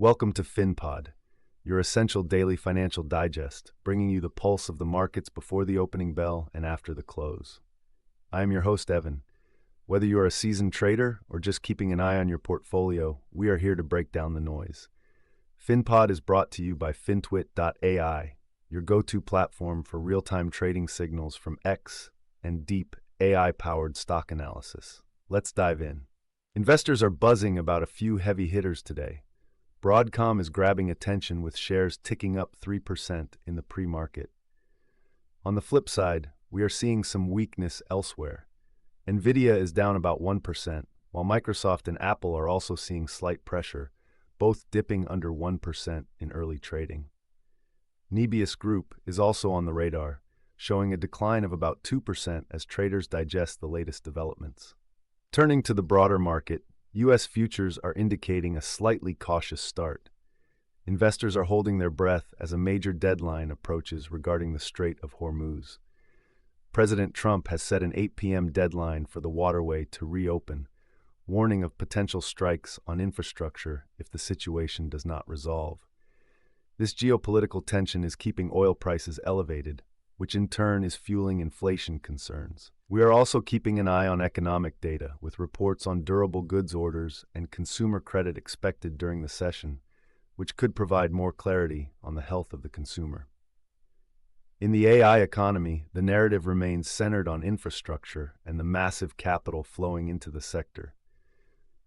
Welcome to Finpod, your essential daily financial digest, bringing you the pulse of the markets before the opening bell and after the close. I am your host, Evan. Whether you are a seasoned trader or just keeping an eye on your portfolio, we are here to break down the noise. Finpod is brought to you by Fintwit.ai, your go-to platform for real-time trading signals from X and deep AI-powered stock analysis. Let's dive in. Investors are buzzing about a few heavy hitters today. Broadcom is grabbing attention with shares ticking up 3% in the pre-market. On the flip side, we are seeing some weakness elsewhere. NVDA is down about 1%, while Microsoft and Apple are also seeing slight pressure, both dipping under 1% in early trading. NBIS Group is also on the radar, showing a decline of about 2% as traders digest the latest developments. Turning to the broader market, U.S. futures are indicating a slightly cautious start. Investors are holding their breath as a major deadline approaches regarding the Strait of Hormuz. President Trump has set an 8 p.m. deadline for the waterway to reopen, warning of potential strikes on infrastructure if the situation does not resolve. This geopolitical tension is keeping oil prices elevated, which in turn is fueling inflation concerns. We are also keeping an eye on economic data, with reports on durable goods orders and consumer credit expected during the session, which could provide more clarity on the health of the consumer. In the AI economy, the narrative remains centered on infrastructure and the massive capital flowing into the sector.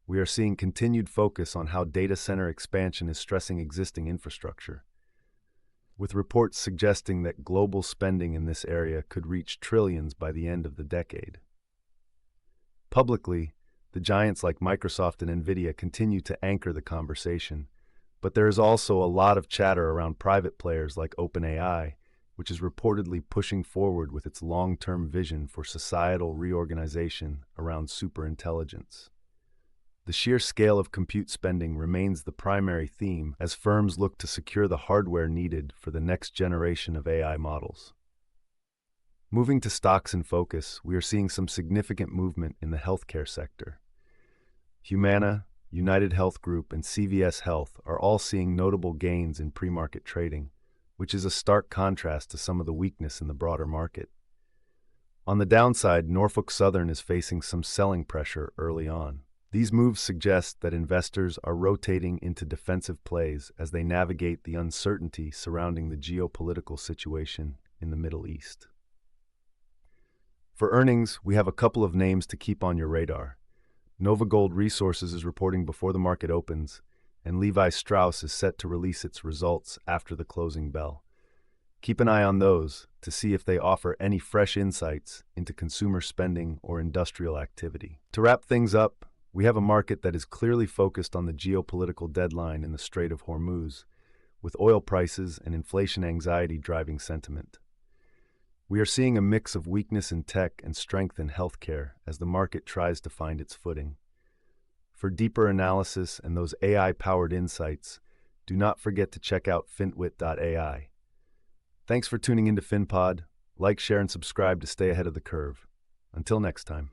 We are seeing continued focus on how data center expansion is stressing existing infrastructure, with reports suggesting that global spending in this area could reach trillions by the end of the decade. Publicly, the giants like Microsoft and NVIDIA continue to anchor the conversation, but there is also a lot of chatter around private players like OpenAI, which is reportedly pushing forward with its long-term vision for societal reorganization around superintelligence. The sheer scale of compute spending remains the primary theme as firms look to secure the hardware needed for the next generation of AI models. Moving to stocks in focus, we are seeing some significant movement in the healthcare sector. Humana, United Health Group, and CVS Health are all seeing notable gains in pre-market trading, which is a stark contrast to some of the weakness in the broader market. On the downside, Norfolk Southern is facing some selling pressure early on. These moves suggest that investors are rotating into defensive plays as they navigate the uncertainty surrounding the geopolitical situation in the Middle East. For earnings, we have a couple of names to keep on your radar. NovaGold Resources is reporting before the market opens, and Levi Strauss is set to release its results after the closing bell. Keep an eye on those to see if they offer any fresh insights into consumer spending or industrial activity. To wrap things up, we have a market that is clearly focused on the geopolitical deadline in the Strait of Hormuz, with oil prices and inflation anxiety driving sentiment. We are seeing a mix of weakness in tech and strength in healthcare as the market tries to find its footing. For deeper analysis and those AI-powered insights, do not forget to check out Fintwit.ai. Thanks for tuning into FinPod. Like, share, and subscribe to stay ahead of the curve. Until next time.